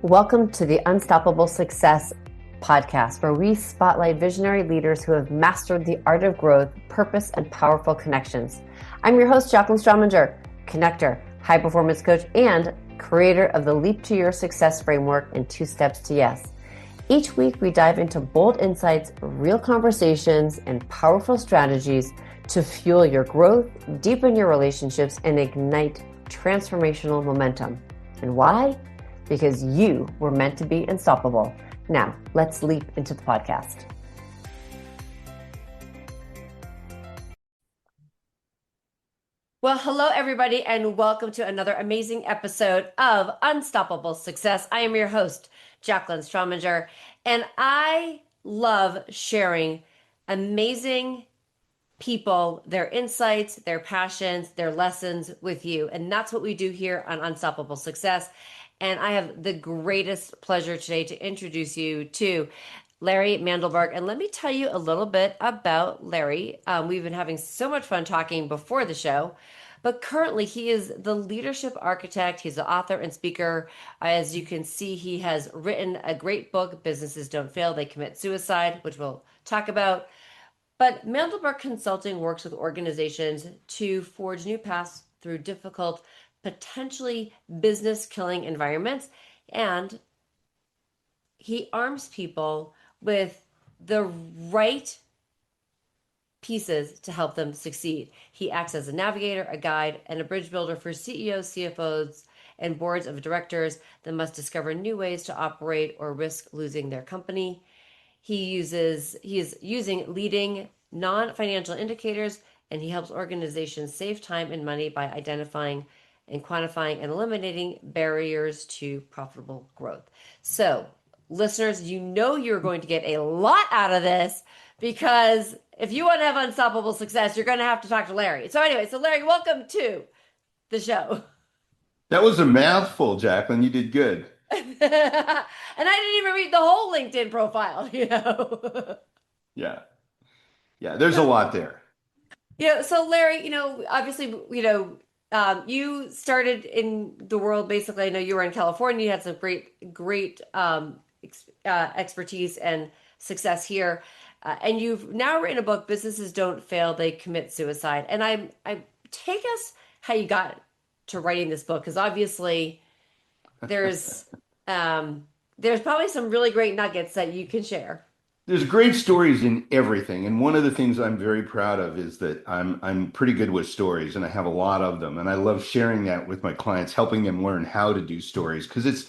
Welcome to the Unstoppable Success podcast, where we spotlight visionary leaders who have mastered the art of growth, purpose, and powerful connections. I'm your host, Jaclyn Strominger, connector, high performance coach, and creator of the Leap to Your Success framework and 2 Steps to Yes. Each week, we dive into bold insights, real conversations, and powerful strategies to fuel your growth, deepen your relationships, and ignite transformational momentum. And why? Because you were meant to be unstoppable. Now, let's leap into the podcast. Well, hello, everybody, and welcome to another amazing episode of Unstoppable Success. I am your host, Jaclyn Strominger, and I love sharing amazing people, their insights, their passions, their lessons with you. And that's what we do here on Unstoppable Success. And I have the greatest pleasure today to introduce you to Larry Mandelberg. And let me tell you a little bit about Larry. We've been having so much fun talking before the show, but currently he is the leadership architect. He's the author and speaker. As you can see, he has written a great book, Businesses Don't Fail, They Commit Suicide, which we'll talk about. But Mandelberg Consulting works with organizations to forge new paths through difficult, potentially business-killing environments, and he arms people with the right pieces to help them succeed. He acts as a navigator, a guide, and a bridge builder for CEOs, CFOs, and boards of directors that must discover new ways to operate or risk losing their company. He is using leading non-financial indicators, and he helps organizations save time and money by identifying and quantifying and eliminating barriers to profitable growth. So, listeners, you know you're going to get a lot out of this, because if you want to have unstoppable success, you're going to have to talk to Larry. So anyway, Larry, welcome to the show. That was a mouthful, Jaclyn. You did good. And I didn't even read the whole LinkedIn profile. Yeah. Yeah, there's a lot there. So Larry, obviously, you started in the world, basically. I know you were in California. You had some great expertise and success here. And you've now written a book, Businesses Don't Fail, They Commit Suicide. And I take us how you got to writing this book, because obviously there's probably some really great nuggets that you can share. There's great stories in everything, and one of the things I'm very proud of is that I'm pretty good with stories, and I have a lot of them, and I love sharing that with my clients, helping them learn how to do stories, because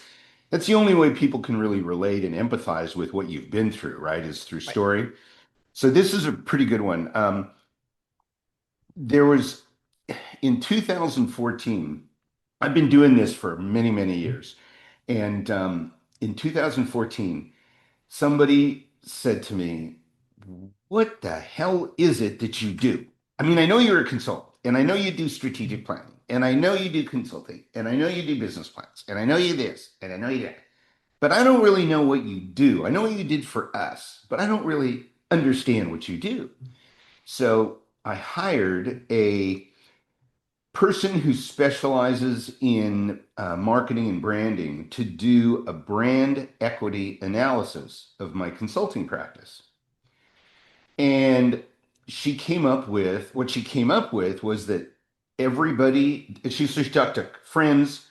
that's the only way people can really relate and empathize with what you've been through, right? Is through Right. story. So this is a pretty good one. There was in 2014. I've been doing this for many, many years, and in 2014. Somebody said to me, "What the hell is it that you do? I mean, I know you're a consultant, and I know you do strategic planning, and I know you do consulting, and I know you do business plans, and I know you this, and I know you that. But I don't really know what you do. I know what you did for us, but I don't really understand what you do." So I hired a person who specializes in marketing and branding to do a brand equity analysis of my consulting practice. And what she came up with was that she took friends,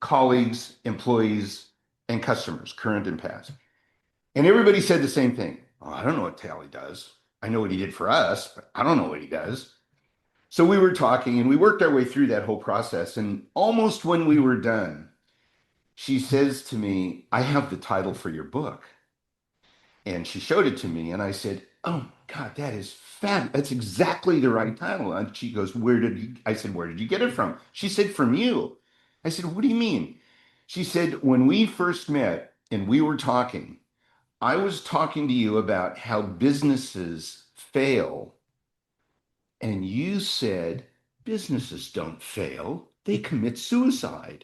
colleagues, employees, and customers, current and past. And everybody said the same thing. "Oh, I don't know what the hell he does. I know what he did for us, but I don't know what he does." So we were talking and we worked our way through that whole process. And almost when we were done, she says to me, "I have the title for your book." And she showed it to me and I said, "Oh God, that is fab. That's exactly the right title." And she goes, I said, "Where did you get it from?" She said, "From you." I said, "What do you mean?" She said, "When we first met and we were talking, I was talking to you about how businesses fail. And you said, businesses don't fail, they commit suicide."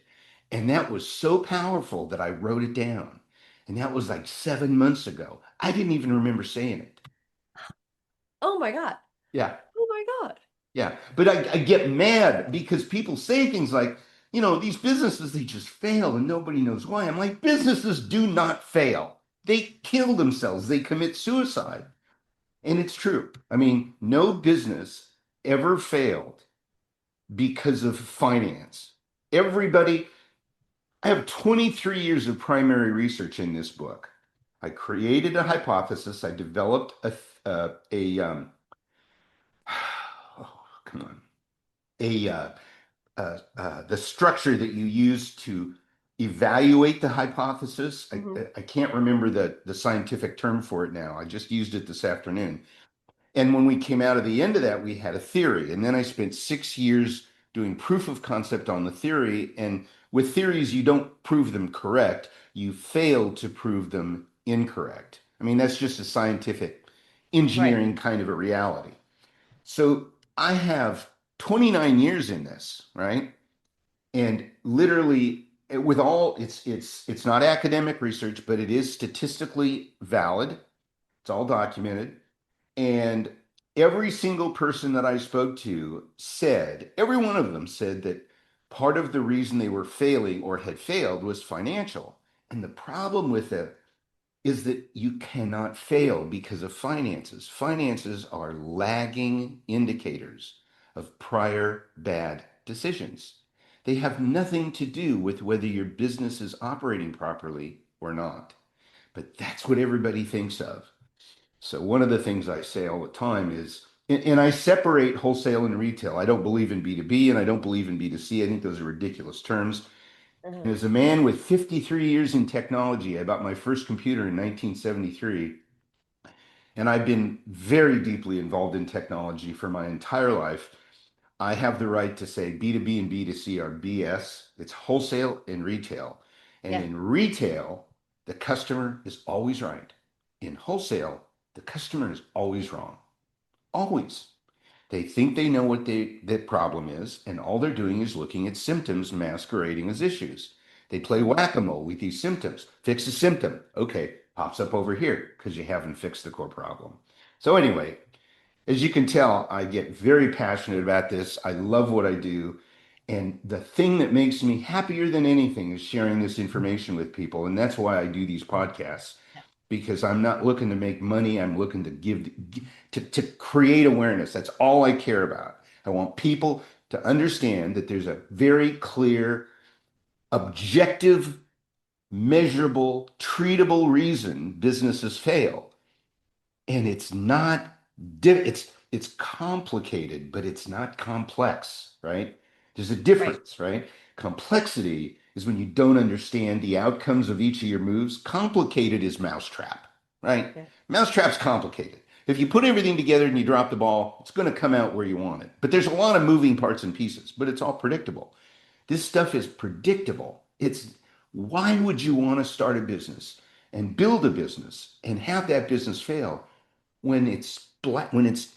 And that was so powerful that I wrote it down. And that was like 7 months ago. I didn't even remember saying it. Oh my God. Yeah. Oh my God. Yeah. But I get mad because people say things like, these businesses, they just fail and nobody knows why. I'm like, businesses do not fail. They kill themselves. They commit suicide. And it's true. I mean, no business ever failed because of finance. Everybody, I have 23 years of primary research in this book. I created a hypothesis. I developed oh, come on, a the structure that you use to evaluate the hypothesis. I, Hmm. I can't remember the scientific term for it now. I just used it this afternoon. And when we came out of the end of that, we had a theory. And then I spent 6 years doing proof of concept on the theory. And with theories, you don't prove them correct, you fail to prove them incorrect. I mean, that's just a scientific Right. engineering kind of a reality. So I have 29 years in this, right? And literally with all it's not academic research, but it is statistically valid. It's all documented. And every single person that I spoke to said, every one of them said that part of the reason they were failing or had failed was financial. And the problem with it is that you cannot fail because of finances. Finances are lagging indicators of prior bad decisions. They have nothing to do with whether your business is operating properly or not. But that's what everybody thinks of. So one of the things I say all the time is, and I separate wholesale and retail. I don't believe in B2B and I don't believe in B2C. I think those are ridiculous terms. Hmm. And as a man with 53 years in technology, I bought my first computer in 1973, and I've been very deeply involved in technology for my entire life. I have the right to say B2B and B2C are BS. It's wholesale and retail. And Yeah. in retail, the customer is always right. In wholesale, the customer is always wrong. Always. They think they know what the problem is, and all they're doing is looking at symptoms masquerading as issues. They play Hmm. whack-a-mole with these symptoms. Fix a symptom. Okay, pops up over here because you haven't fixed the core problem. So anyway, as you can tell, I get very passionate about this. I love what I do. And the thing that makes me happier than anything is sharing this information with people. And that's why I do these podcasts, because I'm not looking to make money. I'm looking to to create awareness. That's all I care about. I want people to understand that there's a very clear, objective, measurable, treatable reason businesses fail. And it's not it's complicated, but it's not complex, right? There's a Right. difference, right? Complexity is when you don't understand the outcomes of each of your moves. Complicated is mousetrap, right? Yeah. Mousetrap's complicated. If you put everything together and you drop the ball, it's going to come out where you want it. But there's a lot of moving parts and pieces, but it's all predictable. This stuff is predictable. It's why would you want to start a business and build a business and have that business fail when it's black, when it's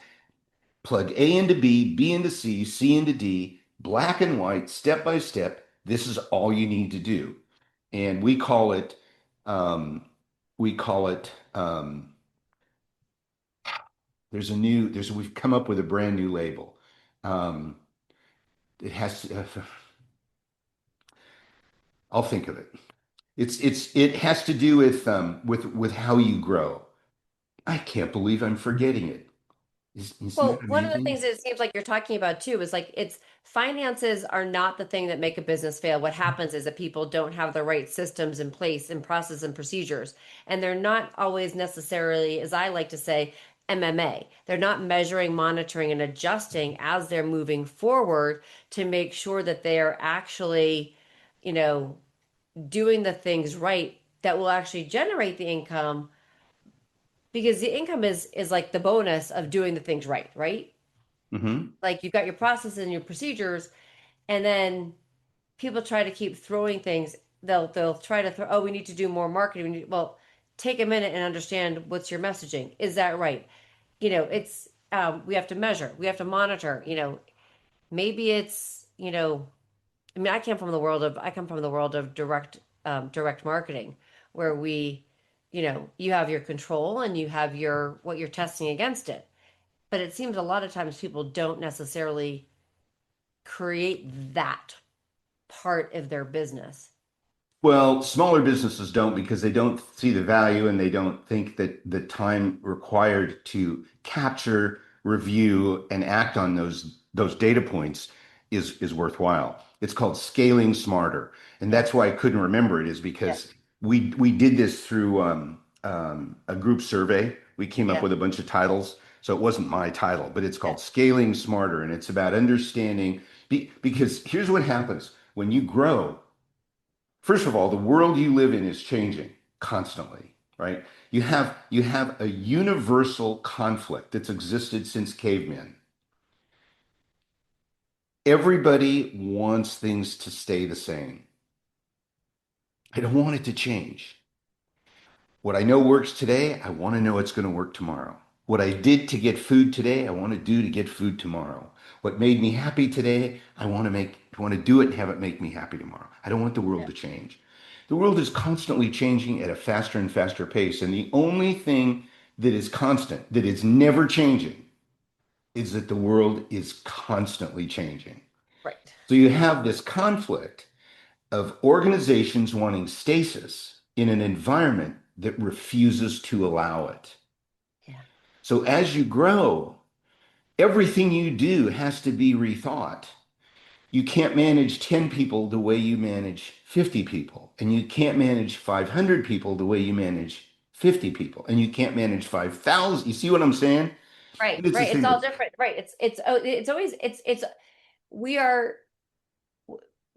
plug A into B, B into C, C into D, black and white, step by step. This is all you need to do. And um, we call it, we've come up with a brand new label. Um, it has to, I'll think of it. It has to do with how you grow. I can't believe I'm forgetting it. Isn't that Well, one of the amazing? things that it seems like you're talking about too is like it's finances are not the thing that make a business fail. What happens is that people don't have the right systems in place and process and procedures, and they're not always necessarily, as I like to say, MMA. They're not measuring, monitoring, and adjusting as they're moving forward to make sure that they are actually, you know, doing the things right that will actually generate the income because the income is like the bonus of doing the things right, right? Hmm. Like you've got your processes and your procedures, and then people try to keep throwing things. They'll try to throw, oh, we need to do more marketing. Well, take a minute and understand what's your messaging. Is that right? It's we have to measure, we have to monitor. Maybe it's I mean, I come from the world of direct marketing, where you have your control and you have your what you're testing against it. But it seems a lot of times people don't necessarily create that part of their business. Well, smaller businesses don't because they don't see the value and they don't think that the time required to capture, review, and act on those data points is worthwhile. It's called scaling smarter. And Yeah. that's why I couldn't remember it is Yeah. because we did this through a group survey. We came up Yeah. with a bunch of titles. So it wasn't my title, but it's Yeah. called Scaling Smarter. And it's about understanding because here's what happens when you grow. First of all, the world you live in is changing constantly, right? You have a universal conflict that's existed since cavemen. Everybody wants things to stay the same. I don't want it to change. What I know works today, I want to know it's going to work tomorrow. What I did to get food today, I want to do to get food tomorrow. What made me happy today, I want to do it and have it make me happy tomorrow. I don't want the world Yeah. to change. The world is constantly changing at a faster and faster pace, and the only thing that is constant, that is never changing, is that the world is constantly changing. Right. So you have this conflict of organizations wanting stasis in an environment that refuses to allow it. Yeah. So as you grow, everything you do has to be rethought. You can't manage 10 people the way you manage 50 people, and you can't manage 500 people the way you manage 50 people, and you can't manage 5,000. You see what I'm saying? Right. And it's the Right. It's same all with different. Right. It's always it's we are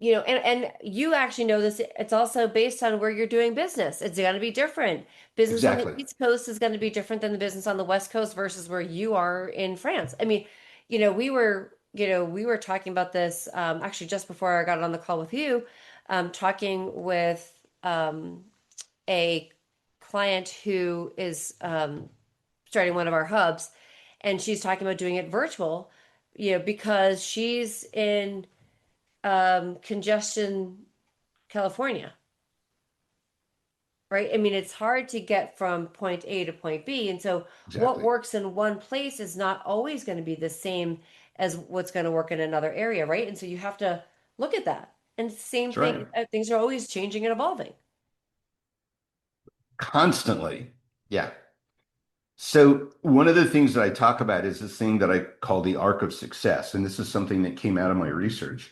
and you actually know this. It's also based on where you're doing business. It's going to be different. Business on the exactly. East Coast is going to be different than the business on the West Coast versus where you are in France. I mean, we were talking about this actually just before I got on the call with you, talking with a client who is starting one of our hubs, and she's talking about doing it virtual, because she's in congestion, California, right? I mean, it's hard to get from point A to point B. And so what Exactly. works in one place is not always going to be the same as what's going to work in another area, right? And so you have to look at that. And same That's thing, right. things are always changing and evolving. Constantly. Yeah. So one of the things that I talk about is this thing that I call the arc of success. And this is something that came out of my research.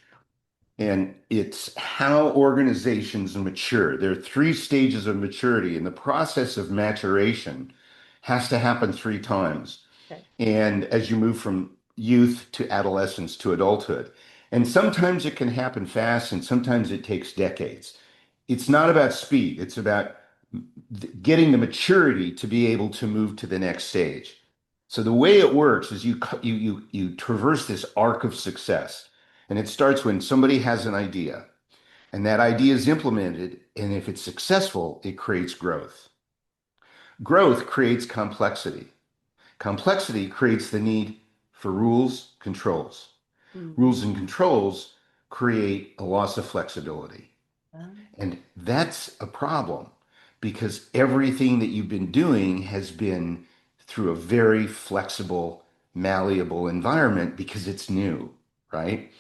And it's how organizations mature. There are three stages of maturity, and the process of maturation has to happen three times. Okay. And as you move from youth to adolescence to adulthood, and sometimes it can happen fast, and sometimes it takes decades. It's not about speed, it's about getting the maturity to be able to move to the next stage. So the way it works is you traverse this arc of success. And it starts when somebody has an idea and that idea is implemented. And if it's successful, it creates growth. Growth creates complexity. Complexity creates the need for rules, controls. Hmm. Rules and controls create a loss of flexibility. And that's a problem because everything that you've been doing has been through a very flexible, malleable environment because it's new, right?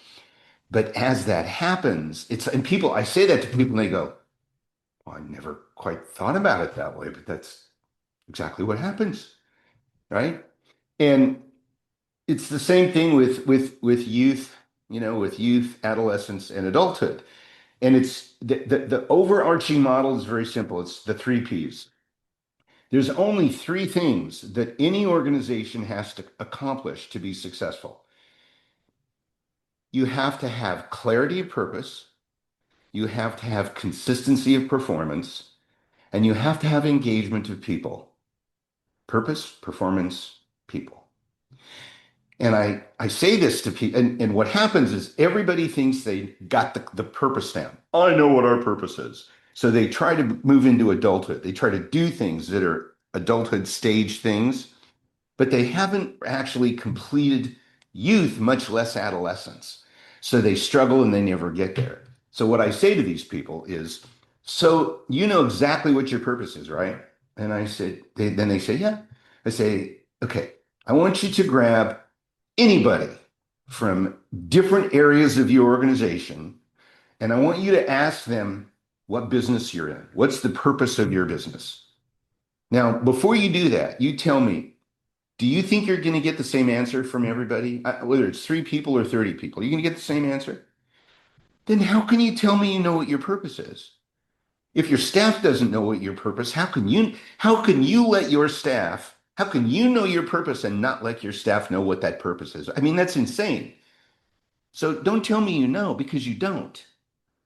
But as that happens, and people, I say that to people and they go, well, I never quite thought about it that way, but that's exactly what happens, right? And it's the same thing with youth, with youth, adolescence, and adulthood. And it's the overarching model is very simple. It's the three P's. There's only three things that any organization has to accomplish to be successful. You have to have clarity of purpose, you have to have consistency of performance, and you have to have engagement of people. Purpose, performance, people. And I say this to people, and what happens is everybody thinks they got the purpose down. I know what our purpose is. So they try to move into adulthood. They try to do things that are adulthood stage things, but they haven't actually completed youth, much less adolescence. So they struggle and they never get there. So what I say to these people is, so you know exactly what your purpose is, right? And I said, then they say, yeah. I say, okay, I want you to grab anybody from different areas of your organization And I want you to ask them what business you're in. What's the purpose of your business? Now, before you do that, you tell me, do you think you're going to get the same answer from everybody? Whether it's 3 people or 30 people, are you going to get the same answer? Then how can you tell me you know what your purpose is? If your staff doesn't know what your purpose, how can you let your staff, how can you know your purpose and not let your staff know what that purpose is? I mean, that's insane. So don't tell me you know because you don't.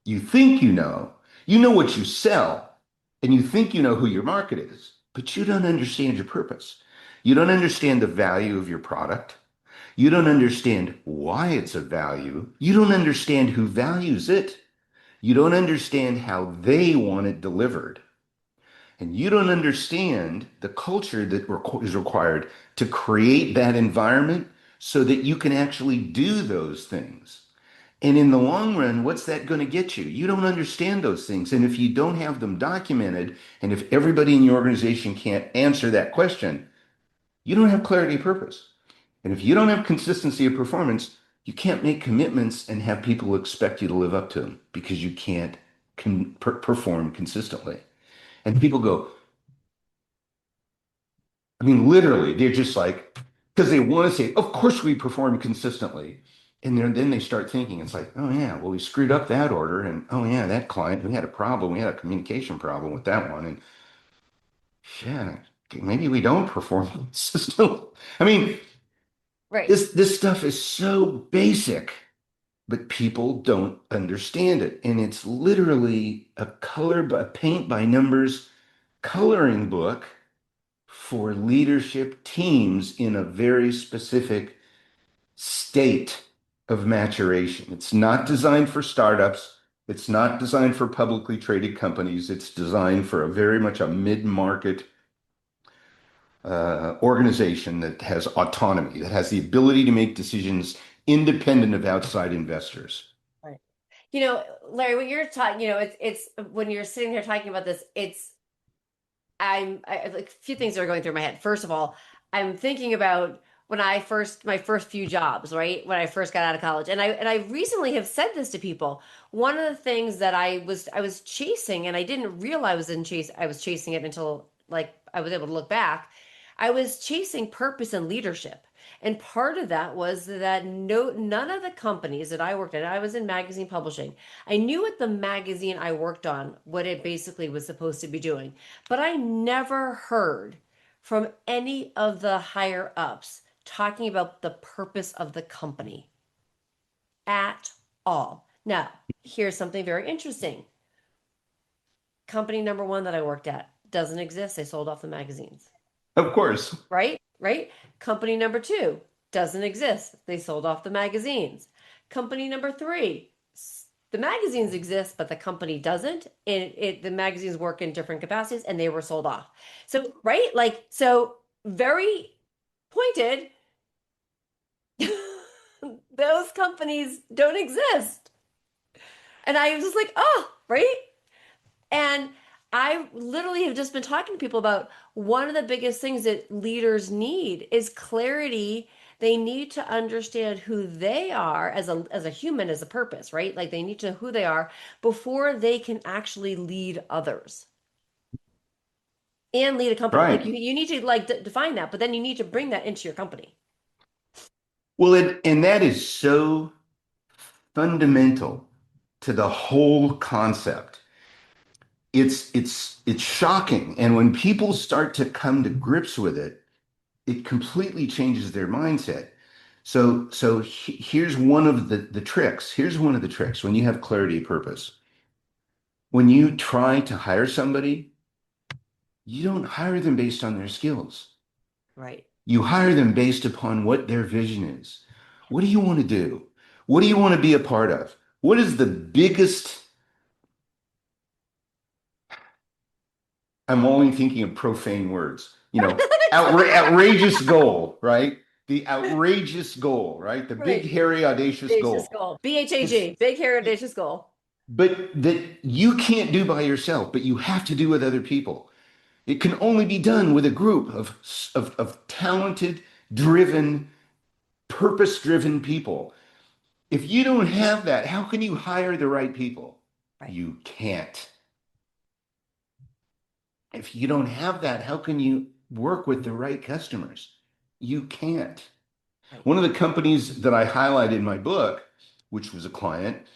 You think you know what you sell, and you think you know who your market is, but you don't understand your purpose. You don't understand the value of your product. You don't understand why it's of value. You don't understand who values it. You don't understand how they want it delivered. And you don't understand the culture that is required to create that environment so that you can actually do those things. And in the long run, what's that going to get you? You don't understand those things. And if you don't have them documented, and if everybody in your organization can't answer that question, you don't have clarity of purpose. And if you don't have consistency of performance, you can't make commitments and have people expect you to live up to them because you can't perform consistently. And people go, I mean, literally, they're just like, because they want to say, of course we perform consistently. And then they start thinking, it's like, oh yeah, well, we screwed up that order. And oh yeah, that client, we had a problem. We had a communication problem with that one. And yeah, maybe we don't perform consistently. I mean, Right. this stuff is so basic, but people don't understand it. And it's literally a paint by numbers coloring book for leadership teams in a very specific state of maturation. It's not designed for startups. It's not designed for publicly traded companies. It's designed for a very much a mid-market organization that has autonomy, that has the ability to make decisions independent of outside investors. Right. Larry, when you're talking, it's when you're sitting there talking about this, like a few things are going through my head. First of all, I'm thinking about when my first few jobs, right? When I first got out of college. And I recently have said this to people. One of the things that I was chasing and I didn't realize I was chasing it until like I was able to look back. I was chasing purpose and leadership. And part of that was that none of the companies that I worked at, I was in magazine publishing. I knew what the magazine I worked on, what it basically was supposed to be doing. But I never heard from any of the higher ups talking about the purpose of the company at all. Now, here's something very interesting. Company number one that I worked at doesn't exist. They sold off the magazines, Of course. right? Right? Company number two doesn't exist. They sold off the magazines. Company number three, the magazines exist, but the company doesn't. And the magazines work in different capacities and they were sold off. So, right? Like, so very pointed, those companies don't exist. And I was just like, oh, right? And I literally have just been talking to people about one of the biggest things that leaders need is clarity. They need to understand who they are as a human, as a purpose, right? Like they need to know who they are before they can actually lead others and lead a company. Like Right. you need to like define that, but then you need to bring that into your company. Well, and that is so fundamental to the whole concept. It's shocking. And when people start to come to grips with it, it completely changes their mindset. So here's one of the tricks. Here's one of the tricks when you have clarity of purpose. When you try to hire somebody, you don't hire them based on their skills. Right. You hire them based upon what their vision is. What do you want to do? What do you want to be a part of? What is the biggest, I'm only thinking of profane words, outrageous goal, right? The outrageous goal, right? The big, Right. hairy, audacious Audacious goal. goal. It's, BHAG. Big hair audacious goal. but that you can't do by yourself, but you have to do with other people. It can only be done with a group of talented, driven, purpose-driven people. If you don't have that, how can you hire the right people? Right. You can't. If you don't have that, how can you work with the right customers? You can't. Right. One of the companies that I highlight in my book, which was a client,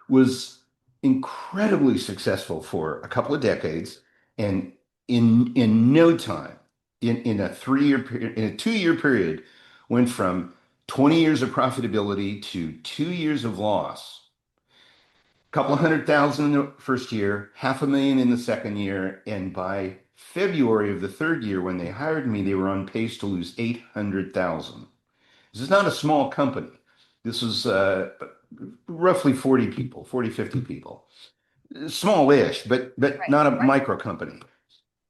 was incredibly successful for a couple of decades, and in no time, in a 3 year period, in a 2 year period, went from 20 years of profitability to 2 years of loss. Couple of 100,000 in the first year, 500,000 in the second year, and by February of the third year, when they hired me, they were on pace to lose 800,000. This is not a small company. This was roughly 40 people, 40, 50 people. Small-ish, but Right. not a Right. micro company.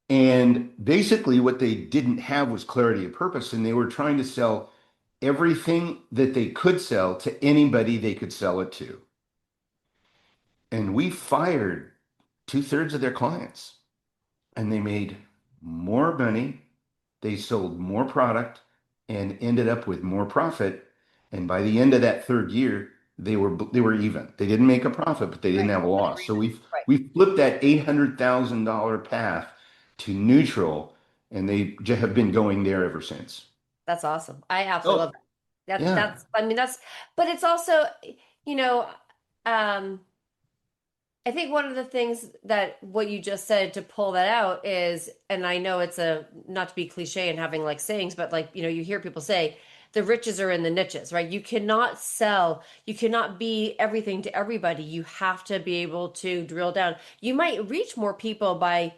And basically, what they didn't have was clarity of purpose, and they were trying to sell everything that they could sell to anybody they could sell it to. And we fired two-thirds of their clients, and they made more money. They sold more product and ended up with more profit. And by the end of that third year, they were even. They didn't make a profit, but they didn't Right. have a But loss. So agreement. Right. we flipped that $800,000 path to neutral, and they just have been going there ever since. That's awesome. I absolutely love Oh, that. yeah, I mean, but it's also, you know, um, I think one of the things that what you just said to pull that out is, and I know it's a not to be cliche and having like sayings, but like, you hear people say the riches are in the niches, right? You cannot sell, you cannot be everything to everybody. You have to be able to drill down. You might reach more people by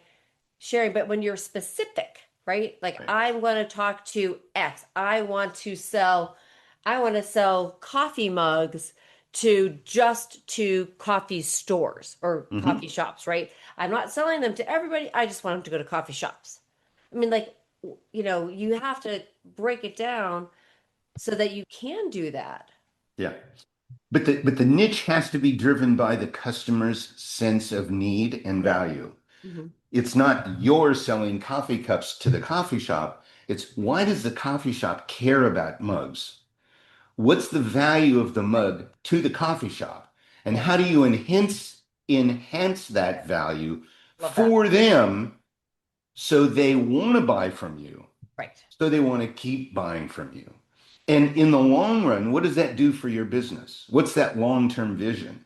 sharing, but when you're specific, right? Like right. I'm going to talk to X. I want to sell coffee mugs to coffee stores or Hmm. coffee shops, right? I'm not selling them to everybody. I just want them to go to coffee shops. I mean, like, you have to break it down so that you can do that. Yeah. But the niche has to be driven by the customer's sense of need and Yeah. value. Hmm. It's not you're selling coffee cups to the coffee shop. It's why does the coffee shop care about mugs? What's the value of the Right. mug to the coffee shop? And Yeah. how do you enhance Yeah. that value Love that. for them so they want to buy from you, Right. so they want to keep buying from you? And in the long run, what does that do for your business? What's that long-term vision?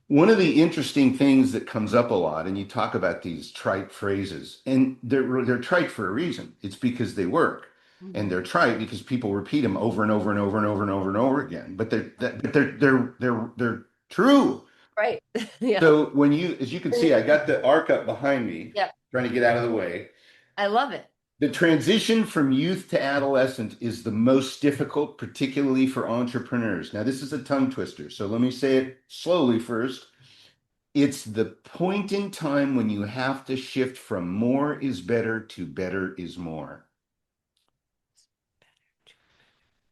One of the interesting things that comes up a lot, and you talk about these trite phrases, and they're trite for a reason. It's because they work, Hmm. and they're trite because people repeat them over and over and over and over and over and over again. But they're true. Right. Yeah. So as you can see, I got the arc up behind me, Yeah. trying to get out of the way. I love it. The transition from youth to adolescent is the most difficult, particularly for entrepreneurs. Now, this is a tongue twister, so let me say it slowly first. It's the point in time when you have to shift from more is better to better is more.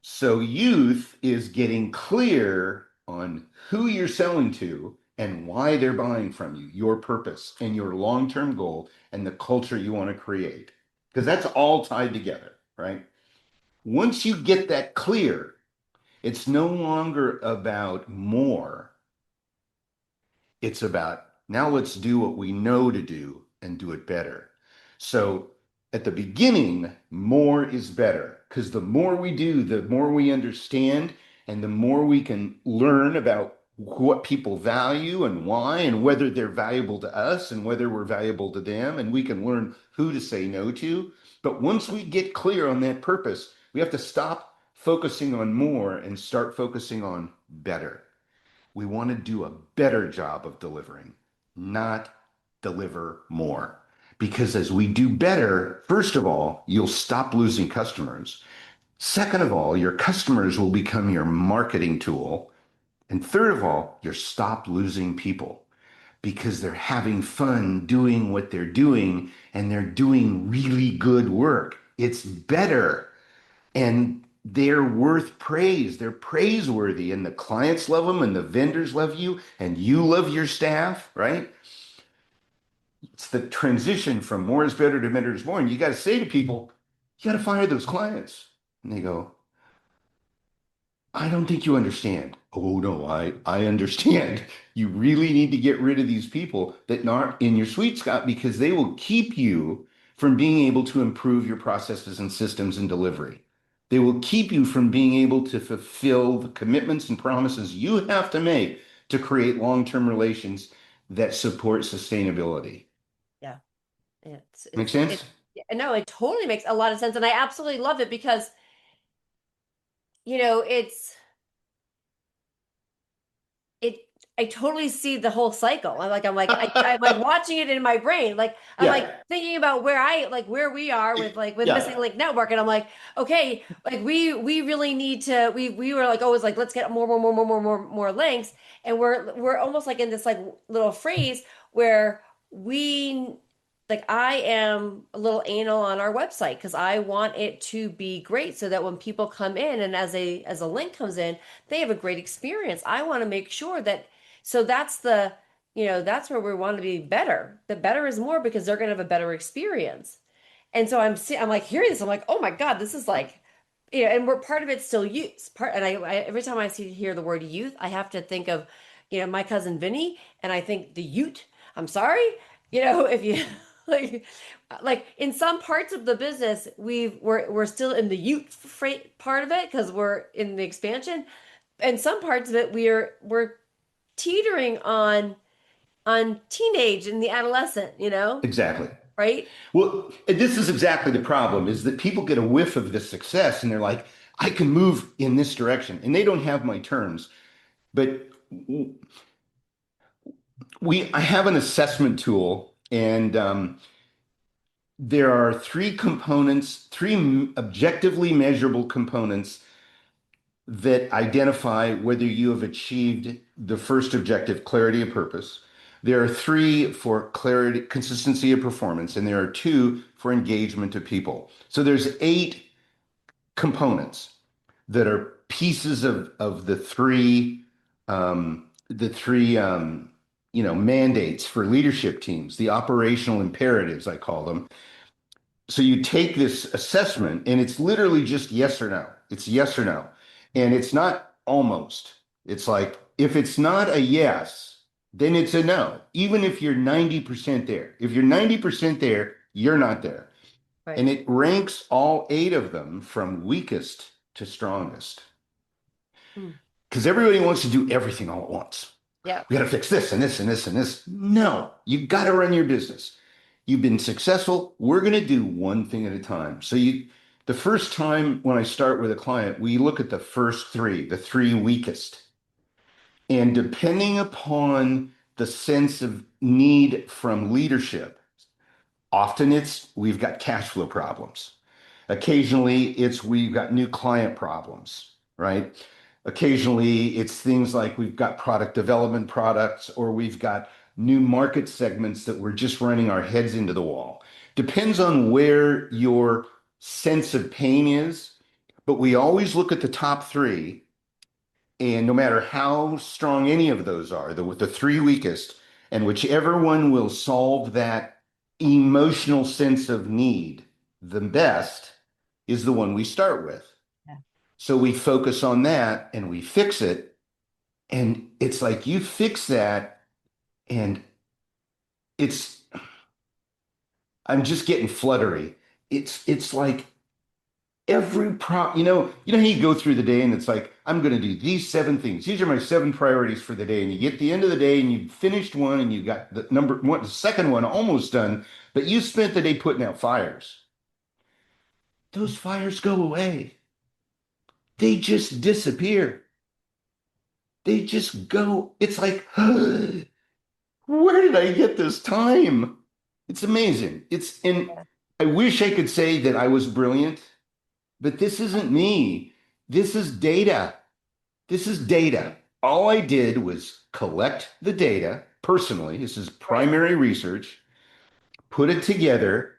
So youth is getting clear on who you're selling to and why they're buying from you, your purpose and your long-term goal and the culture you want to create. Because that's all tied together, right? Once you get that clear, it's no longer about more. It's about now let's do what we know to do and do it better. So at the beginning, more is better because the more we do, the more we understand and the more we can learn about what people value and why and whether they're valuable to us and whether we're valuable to them. And we can learn who to say no to. But once we get clear on that purpose, we have to stop focusing on more and start focusing on better. We want to do a better job of delivering, not deliver more. Because as we do better, first of all, you'll stop losing customers. Second of all, your customers will become your marketing tool. And third of all, you'll stop losing people because they're having fun doing what they're doing and they're doing really good work. It's better and they're worth praise. They're praiseworthy, and the clients love them, and the vendors love you, and you love your staff, right? It's the transition from more is better to better is more. And you got to say to people, you got to fire those clients. And they go, I don't think you understand. Oh no, I understand. You really need to get rid of these people that aren't in your sweet spot because they will keep you from being able to improve your processes and systems and delivery. They will keep you from being able to fulfill the commitments and promises you have to make to create long-term relations that support sustainability. Yeah. Make It sense? no, it totally makes a lot of sense. And I absolutely love it because, it's it I totally see the whole cycle. I'm like watching it in my brain. Like I'm like Yeah, thinking about where we are with Missing yeah, Link Network, and I'm like, okay, like we really need to we were like always like let's get more links, and we're almost like in this like little phrase where we like I am a little anal on our website because I want it to be great so that when people come in and as a link comes in, they have a great experience. I want to make sure that so that's where we want to be better. The better is more because they're going to have a better experience. And so I'm like hearing this, I'm like, oh my God, this is like, and we're part of it's still youth. And I every time I hear the word youth, I have to think of, my cousin Vinny, and I think the Ute. I'm sorry, if you like, like in some parts of the business, we're still in the Ute freight part of it because we're in the expansion, and some parts of it we're teetering on teenage and the adolescent, exactly. right? Well, this is exactly the problem is that people get a whiff of this success and they're like, I can move in this direction. And they don't have my terms. But I have an assessment tool, and there are three components, three objectively measurable components that identify whether you have achieved the first objective, clarity of purpose. There are three for clarity, consistency of performance, and there are two for engagement of people. So there's eight components that are pieces of the three mandates for leadership teams, the operational imperatives, I call them. So you take this assessment and it's literally just yes or no. It's yes or no. And it's not almost. It's like if it's not a yes, then it's a no, even if you're 90% there. If you're 90% there, you're not there. And Right. it ranks all eight of them from weakest to strongest Hmm. because everybody wants to do everything all at once. Yeah. We got to fix this and this and this and this. No, you got to run your business. You've been successful. We're going to do one thing at a time. The first time when I start with a client, we look at the first three, the three weakest. And depending upon the sense of need from leadership, often it's we've got cash flow problems. Occasionally, it's we've got new client problems, right? Occasionally, it's things like we've got product development products or we've got new market segments that we're just running our heads into the wall. Depends on where your sense of pain is, but we always look at the top three, and no matter how strong any of those are, the three weakest, and whichever one will solve that emotional sense of need the best is the one we start with. Yeah. So we focus on that and we fix it. And it's like you fix that, and it's I'm just getting fluttery. It's like you know how you go through the day and it's like, I'm gonna do these seven things. These are my seven priorities for the day. And you get the end of the day and you've finished one and you got the number one, the second one almost done, but you spent the day putting out fires. Those fires go away. They just disappear. They just go. It's like, where did I get this time? It's amazing. And Yeah. I wish I could say that I was brilliant, but this isn't me. This is data. This is data. All I did was collect the data personally. This is Right. primary research, put it together,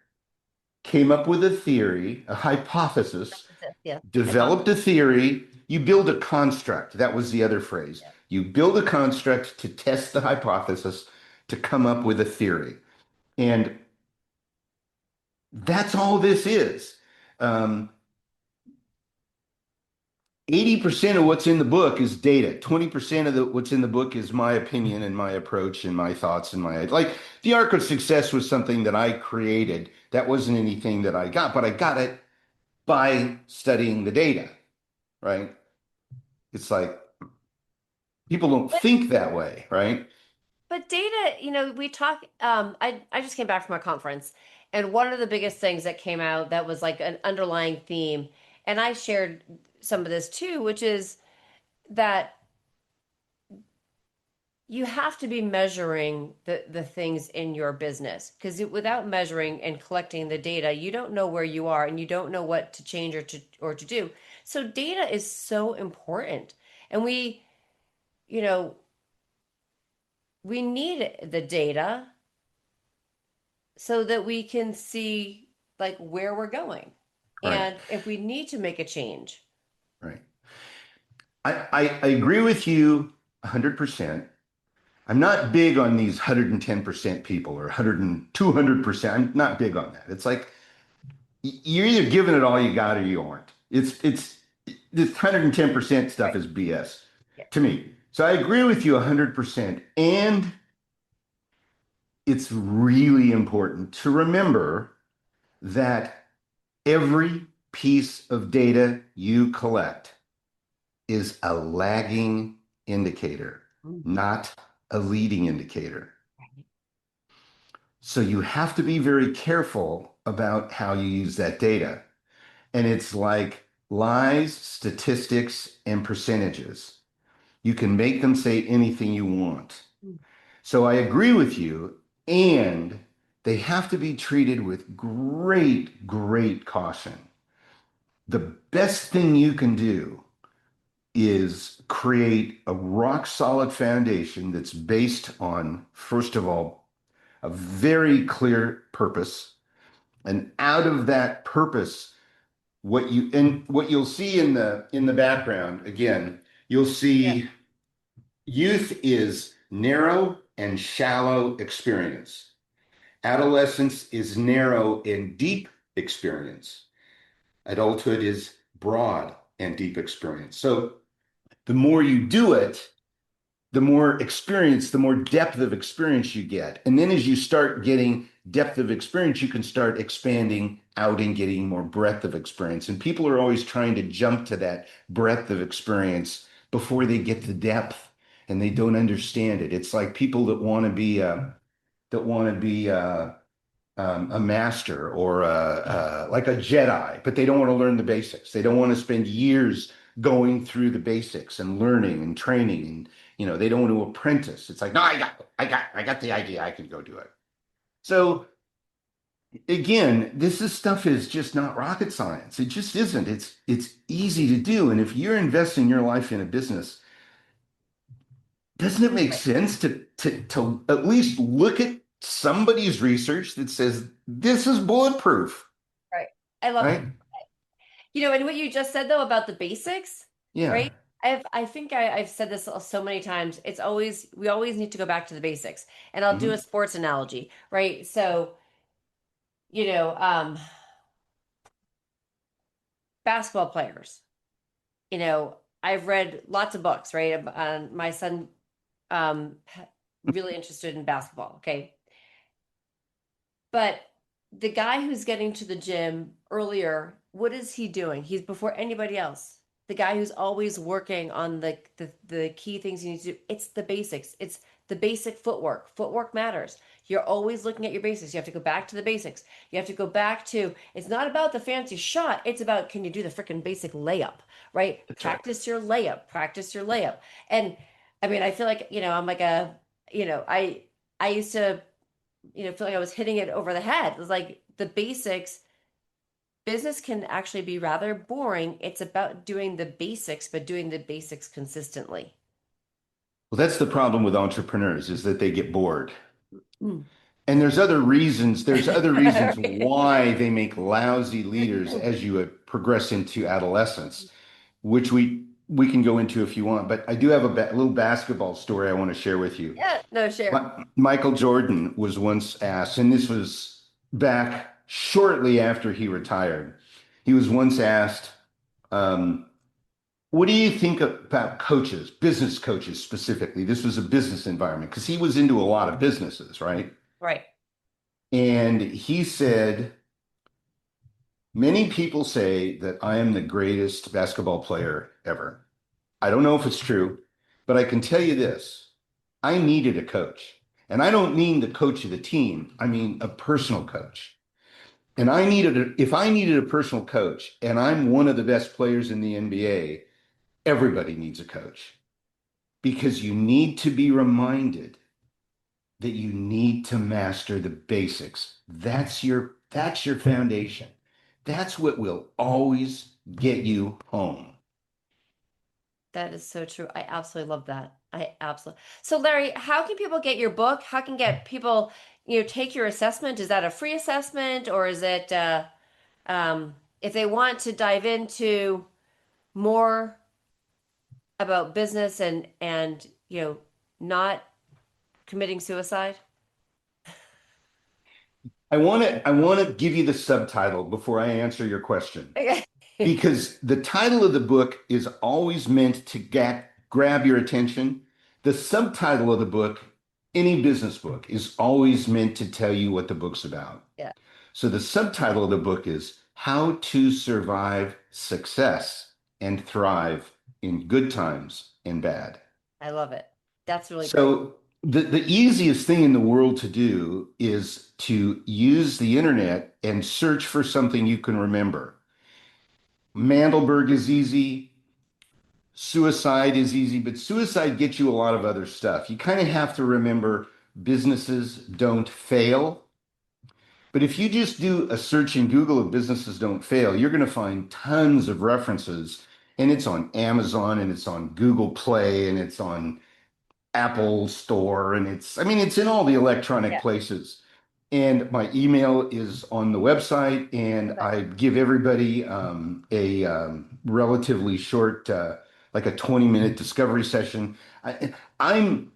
came up with a theory, a hypothesis, That's it. Yeah. developed a theory. You build a construct. That was the other phrase. Yeah. You build a construct to test the hypothesis to come up with a theory. And that's all this is. Um, 80% of what's in the book is data. 20% of what's in the book is my opinion and my approach and my thoughts and my like the arc of success was something that I created. That wasn't anything that I got, but I got it by studying the data, right? It's like people don't But think that way, right? but data, we talk I just came back from a conference, and one of the biggest things that came out that was like an underlying theme, and I shared some of this too, which is that you have to be measuring the things in your business, because without measuring and collecting the data, you don't know where you are and you don't know what to change or to do. So data is so important. And you know, we need the data so that we can see like where we're going Right, and if we need to make a change. right. I agree with you 100%. I'm not big on these 110% people or 100 and 200%. I'm not big on that. It's like you're either giving it all you got or you aren't. It's this 110% stuff Right. is BS Yeah. to me. So I agree with you 100%. And it's really important to remember that every piece of data you collect is a lagging indicator, Mhm. not a leading indicator. So you have to be very careful about how you use that data. And it's like lies, statistics, and percentages. You can make them say anything you want. So I agree with you. And they have to be treated with great, great caution. The best thing you can do is create a rock solid foundation that's based on, first of all, a very clear purpose. And out of that purpose, what you'll see in the background, again, you'll Yeah. see youth is narrow and shallow experience. Adolescence is narrow and deep experience. Adulthood is broad and deep experience. So the more you do it, the more experience, the more depth of experience you get. And then as you start getting depth of experience, you can start expanding out and getting more breadth of experience. And people are always trying to jump to that breadth of experience before they get the depth, and they don't understand it. It's like people that want to be a master or like a Jedi, but they don't want to learn the basics. They don't want to spend years going through the basics and learning and training, and they don't want to apprentice. It's like, no, I got the idea. I can go do it. So again, stuff is just not rocket science. It just isn't. It's easy to do. And if you're investing your life in a business, doesn't it make Right. sense to at least look at somebody's research that says this is bulletproof, Right. I love right? it. And what you just said though about the basics, Yeah. right? I think I've said this so many times. We always need to go back to the basics. And I'll do a Mhm. sports analogy, right? So, you know, um, basketball players, I've read lots of books, right? My son, um, really interested in basketball. Okay. But the guy who's getting to the gym earlier, what is he doing? He's before anybody else. The guy who's always working on the key things you need to do. It's the basics. It's the basic footwork. Footwork matters. You're always looking at your basics. You have to go back to the basics. You have to go back to, it's not about the fancy shot. It's about, can you do the freaking basic layup, right? That's right. Practice your layup. Practice your layup. And I mean, I feel like, I'm like I used to feel like I was hitting it over the head. It was like the basics. Business can actually be rather boring. It's about doing the basics, but doing the basics consistently. Well, that's the problem with entrepreneurs is that they get bored. Mm. And there's other reasons. There's other reasons Right. why they make lousy leaders as you progress into adolescence, which we can go into if you want. But I do have a little basketball story I want to share with you. Yeah, no, share. Michael Jordan was once asked, and this was back shortly after he retired. He was once asked, um, what do you think about coaches, business coaches specifically? This was a business environment because he was into a lot of businesses, right? Right. And he said, many people say that I am the greatest basketball player ever. I don't know if it's true, but I can tell you this. I needed a coach. And I don't mean the coach of the team. I mean a personal coach. And if I needed a personal coach and I'm one of the best players in the NBA, everybody needs a coach because you need to be reminded that you need to master the basics. That's your foundation. That's what will always get you home. That is so true. I absolutely love that. I absolutely. So, Larry, how can people get your book? How can get people, take your assessment? Is that a free assessment or is it if they want to dive into more about business and not committing suicide? I want to give you the subtitle before I answer your question because the title of the book is always meant to grab your attention. The subtitle of the book, any business book, is always meant to tell you what the book's about. Yeah, So the subtitle of the book is How to Survive Success and Thrive in Good Times and Bad. I love it. That's really great. So the easiest thing in the world to do is to use the internet and search for something you can remember. Mandelberg is easy, suicide is easy, but suicide gets you a lot of other stuff. You kind of have to remember businesses don't fail. But if you just do a search in Google of businesses don't fail, you're going to find tons of references. And it's on Amazon and it's on Google Play and it's on Apple Store and it's in all the electronic Yeah. places. And my email is on the website, and Okay. I give everybody a relatively short, like a 20-minute discovery session. I'm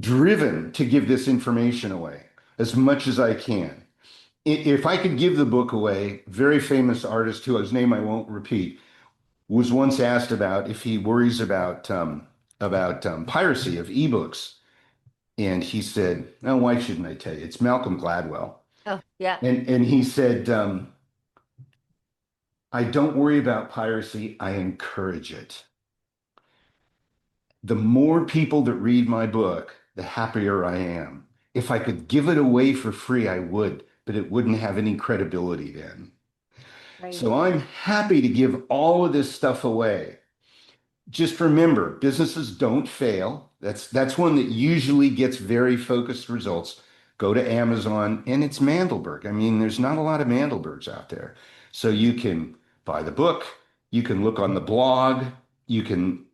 driven to give this information away as much as I can. If I could give the book away, very famous artist whose name I won't repeat was once asked about if he worries about piracy of ebooks, and he said, "No, why shouldn't I tell you? It's Malcolm Gladwell." Oh, yeah. And he said, "I don't worry about piracy. I encourage it. The more people that read my book, the happier I am. If I could give it away for free, I would, but it wouldn't have any credibility then." Right. So I'm happy to give all of this stuff away. Just remember, businesses don't fail. That's one that usually gets very focused results. Go to Amazon and it's Mandelberg. I mean, there's not a lot of Mandelbergs out there. So you can buy the book, you can look on the blog, you can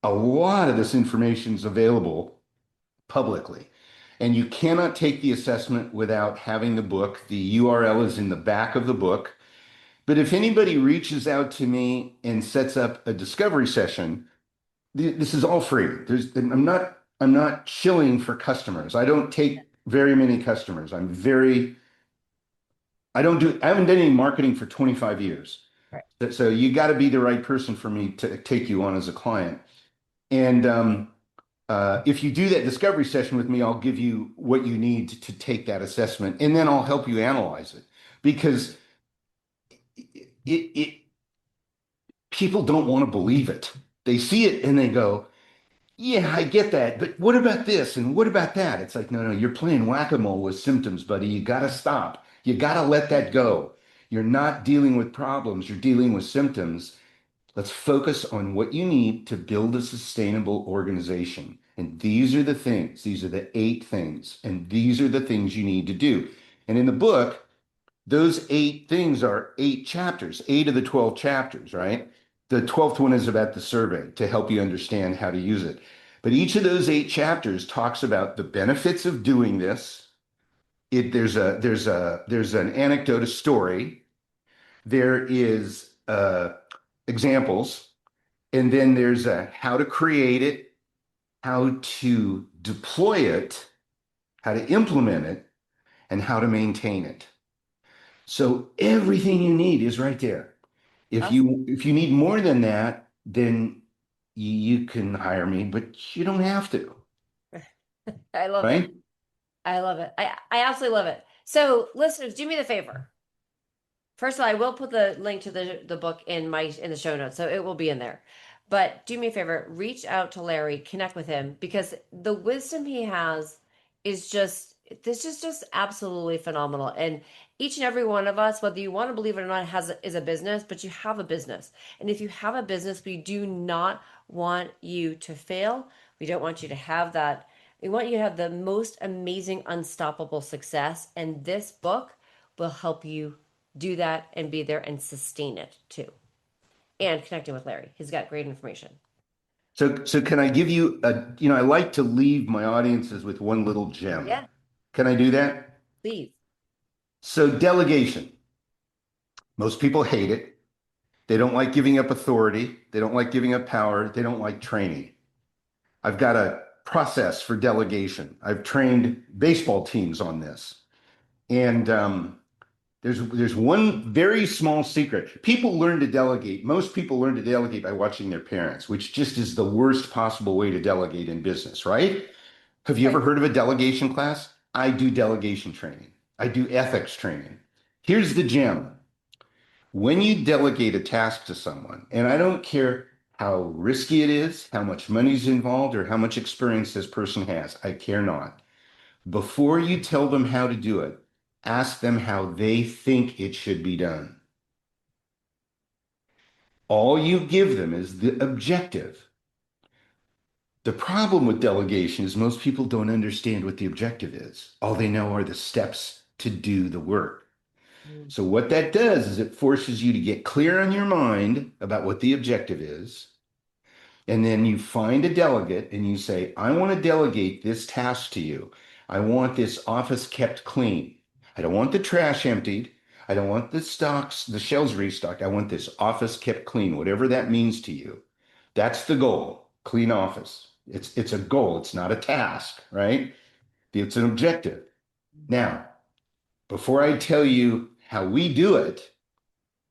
a lot of this information is available publicly. And you cannot take the assessment without having the book. The URL is in the back of the book. But if anybody reaches out to me and sets up a discovery session, this is all free. I'm not shilling for customers. I don't take very many customers. I haven't done any marketing for 25 years. Right. So you got to be the right person for me to take you on as a client. And if you do that discovery session with me, I'll give you what you need to take that assessment, and then I'll help you analyze it because it people don't want to believe it. They see it and they go, "Yeah, I get that, but what about this and what about that?" It's like, no, no, you're playing whack-a-mole with symptoms, buddy. You got to stop. You got to let that go. You're not dealing with problems, you're dealing with symptoms. Let's focus on what you need to build a sustainable organization. And these are the things, these are the 8 things, and these are the things you need to do. And in the book, those 8 things are 8 chapters, 8 of the 12 chapters, right? The 12th one is about the survey to help you understand how to use it. But each of those 8 chapters talks about the benefits of doing this. There's an anecdote, a story. There is examples, and then there's a how to create it, how to deploy it, how to implement it, and how to maintain it. So everything you need is right there. If Awesome. you need more than that, then you can hire me, but you don't have to, I love it. right? I love it. I absolutely love it. So, listeners, do me the favor. First of all, I will put the link to the book in the show notes, so it will be in there. But do me a favor, reach out to Larry, connect with him because the wisdom he has is just this is just absolutely phenomenal. And each and every one of us, whether you want to believe it or not, is a business, but you have a business. And if you have a business, we do not want you to fail. We don't want you to have that. We want you to have the most amazing, unstoppable success. And this book will help you do that and be there and sustain it too. And connecting with Larry. He's got great information. So can I give you I like to leave my audiences with one little gem. Yeah, Can I do that? please. So delegation. Most people hate it. They don't like giving up authority. They don't like giving up power. They don't like training. I've got a process for delegation. I've trained baseball teams on this. And there's one very small secret. People learn to delegate. Most people learn to delegate by watching their parents, which just is the worst possible way to delegate in business, right? Have you ever Right. heard of a delegation class? I do delegation training. I do ethics training. Here's the gem. When you delegate a task to someone, and I don't care how risky it is, how much money's involved, or how much experience this person has, I care not. Before you tell them how to do it, ask them how they think it should be done. All you give them is the objective. The problem with delegation is most people don't understand what the objective is. All they know are the steps to do the work. Mm. So what that does is it forces you to get clear on your mind about what the objective is. And then you find a delegate and you say, I want to delegate this task to you. I want this office kept clean. I don't want the trash emptied. I don't want the stocks, the shelves restocked. I want this office kept clean, whatever that means to you. That's the goal. Clean office. It's a goal. It's not a task, right? It's an objective. Now, before I tell you how we do it,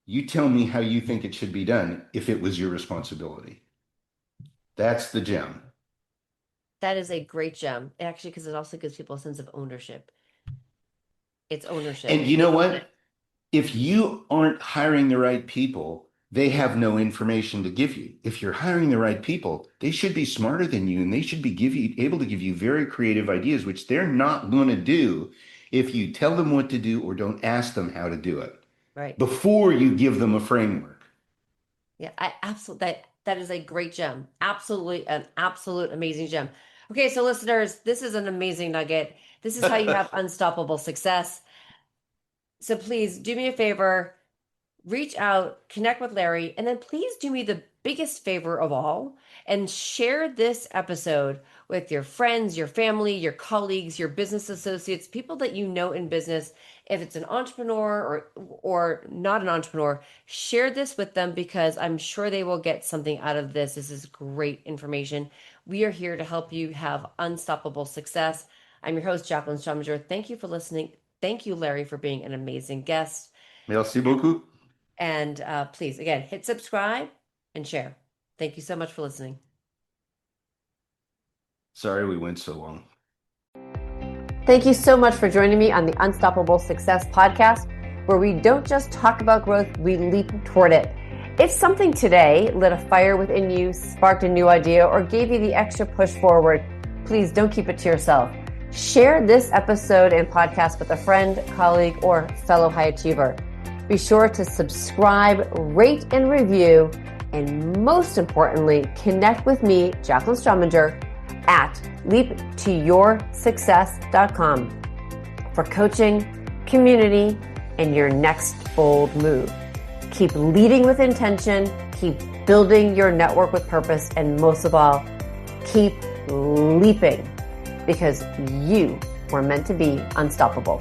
you tell me how you think it should be done if it was your responsibility. That's the gem. That is a great gem. Actually, because it also gives people a sense of ownership. It's ownership. And you know what? If you aren't hiring the right people, they have no information to give you. If you're hiring the right people, they should be smarter than you and they should be able to give you very creative ideas, which they're not going to do if you tell them what to do or don't ask them how to do it Right. before you give them a framework. Yeah, I absolutely that is a great gem. Absolutely an absolute amazing gem. Okay, so listeners, this is an amazing nugget. This is how you have unstoppable success. So please do me a favor, reach out, connect with Larry, and then please do me the biggest favor of all and share this episode with your friends, your family, your colleagues, your business associates, people that you know in business. If it's an entrepreneur or not an entrepreneur, share this with them because I'm sure they will get something out of this. This is great information. We are here to help you have unstoppable success. I'm your host, Jaclyn Strominger. Thank you for listening. Thank you, Larry, for being an amazing guest. Merci beaucoup. And please, again, hit subscribe and share. Thank you so much for listening. Sorry we went so long. Thank you so much for joining me on the Unstoppable Success podcast, where we don't just talk about growth, we leap toward it. If something today lit a fire within you, sparked a new idea, or gave you the extra push forward, please don't keep it to yourself. Share this episode and podcast with a friend, colleague, or fellow high achiever. Be sure to subscribe, rate, and review, and most importantly, connect with me, Jaclyn Strominger, at leaptoyoursuccess.com for coaching, community, and your next bold move. Keep leading with intention, keep building your network with purpose, and most of all, keep leaping because you were meant to be unstoppable.